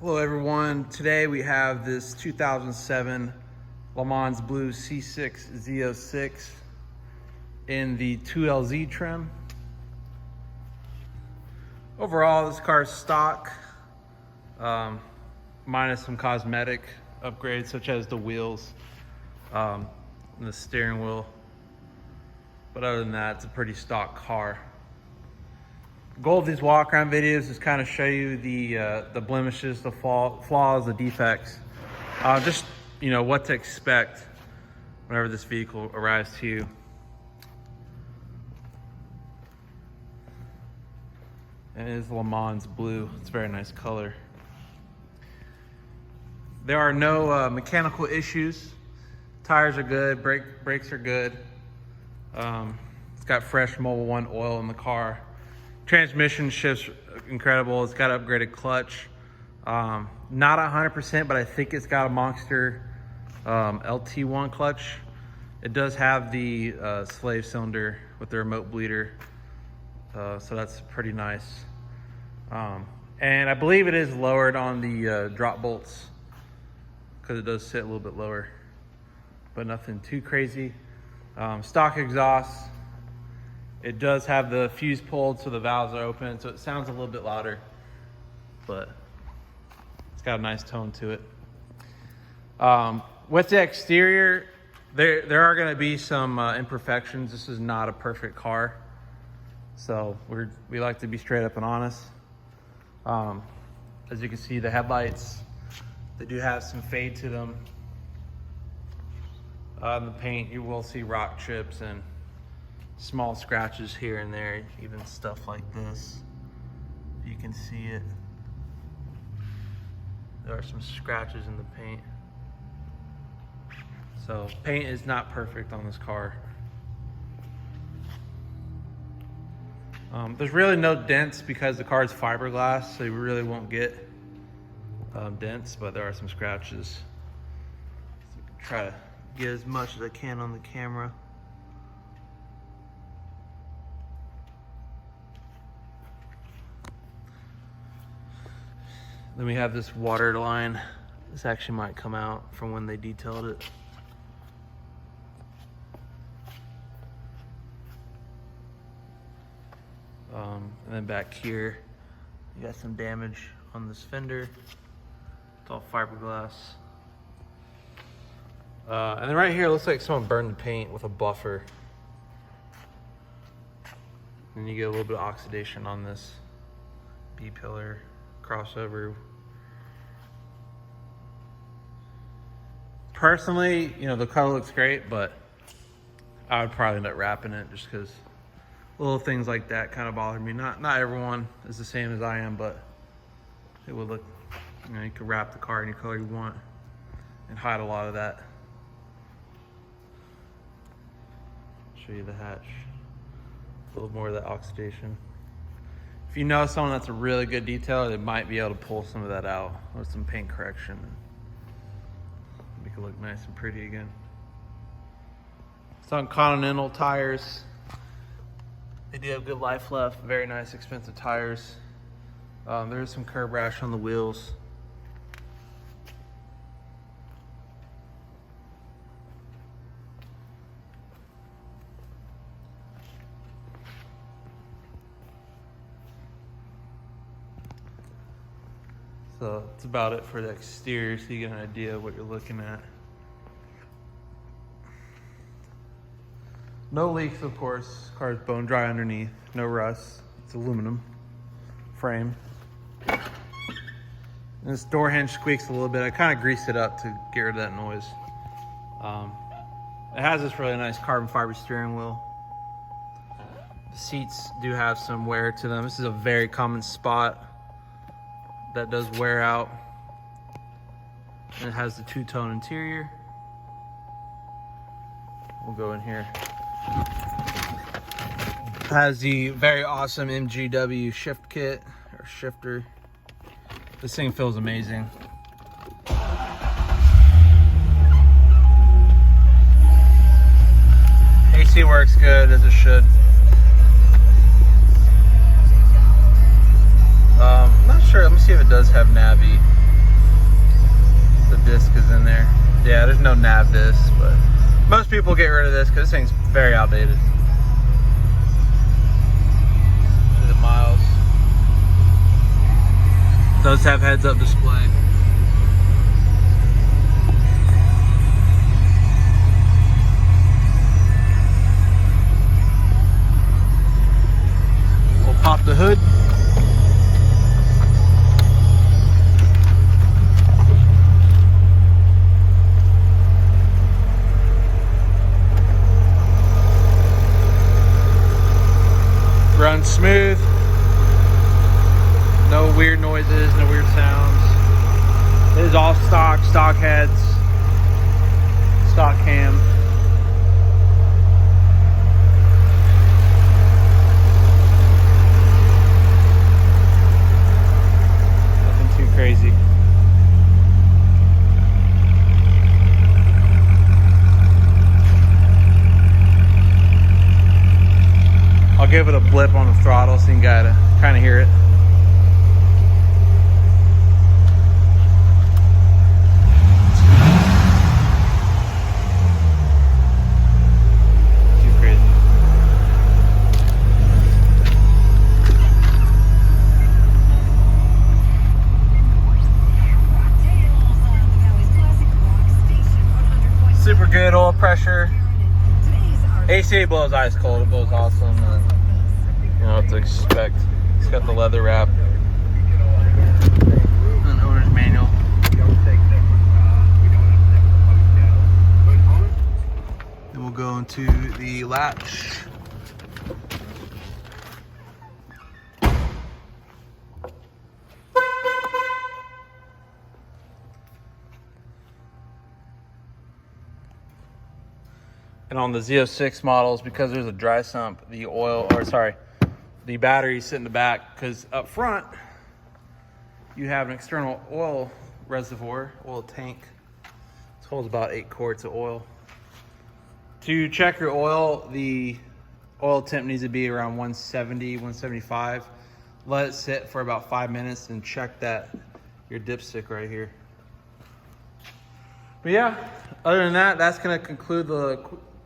Hello everyone, today we have this 2007 Le Mans Blue C6 Z06 in the 2LZ trim. Overall, this car is stock, minus some cosmetic upgrades such as the wheels and the steering wheel. But other than that, it's a pretty stock car. The goal of these walk around videos is kind of show you the blemishes, the flaws, the defects, just what to expect whenever this vehicle arrives to you. And it is Le Mans Blue. It's a very nice color. There are no mechanical issues. Tires are good, brakes are good. It's got fresh Mobil 1 oil in the car. Transmission shifts incredible. It's got upgraded clutch. Not 100%, but I think it's got a Monster LT1 clutch. It does have the slave cylinder with the remote bleeder, so that's pretty nice. And I believe it is lowered on the drop bolts because it does sit a little bit lower, but nothing too crazy. Stock exhaust. It does have the fuse pulled so the valves are open, so it sounds a little bit louder, but it's got a nice tone to it. With the exterior, there are going to be some imperfections. This is not a perfect car, so we like to be straight up and honest. As you can see, the headlights, they do have some fade to them. On the paint, you will see rock chips and small scratches here and there, even stuff like this. You can see it. There are some scratches in the paint. So paint is not perfect on this car. There's really no dents because the car is fiberglass, so you really won't get dents, but there are some scratches. So try to get as much as I can on the camera. Then we have this water line. This actually might come out from when they detailed it. And then back here, you got some damage on this fender. It's all fiberglass. And then right here, it looks like someone burned the paint with a buffer. And you get a little bit of oxidation on this B-pillar crossover. Personally, the color looks great, but I would probably end up wrapping it just because little things like that kind of bother me. Not everyone is the same as I am, but it would look, you could wrap the car any color you want and hide a lot of that. Show you the hatch. A little more of that oxidation. If you know someone that's a really good detailer, they might be able to pull some of that out with some paint correction. Make it look nice and pretty again. It's on Continental tires. They do have good life left. Very nice, expensive tires. There is some curb rash on the wheels. So that's about it for the exterior, so you get an idea of what you're looking at. No leaks, of course. Car's bone dry underneath. No rust. It's aluminum frame. And this door hinge squeaks a little bit. I kind of greased it up to get rid of that noise. It has this really nice carbon fiber steering wheel. The seats do have some wear to them. This is a very common spot that does wear out. And it has the two-tone interior. We'll go in here. It has the very awesome MGW shift kit or shifter. This thing feels amazing. AC works good as it should. Not sure. Let me see if it does have Navi. the disc is in there. Yeah, there's no nav disc, but most people get rid of this because this thing's very outdated. The miles. Does have heads-up display. We'll pop the hood. Runs smooth. No weird noises, no weird sounds. It is all stock heads, stock cam. Nothing too crazy. I'll give it a blip on the throttle so you can kind of hear it. Too crazy. Super good oil pressure. AC blows ice cold. It blows awesome. And you know what to expect. It's got the leather wrap. An owner's manual. Then we'll go into the latch. And on the Z06 models, because there's a dry sump, the batteries sit in the back, because up front, you have an external oil reservoir, oil tank. This holds about 8 quarts of oil. To check your oil, the oil temp needs to be around 170, 175. Let it sit for about 5 minutes and check that, your dipstick right here. But yeah, other than that, that's gonna conclude the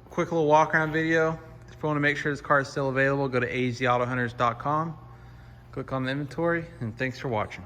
quick little walk around video. If you want to make sure this car is still available, go to azautohunters.com, click on the inventory, and thanks for watching.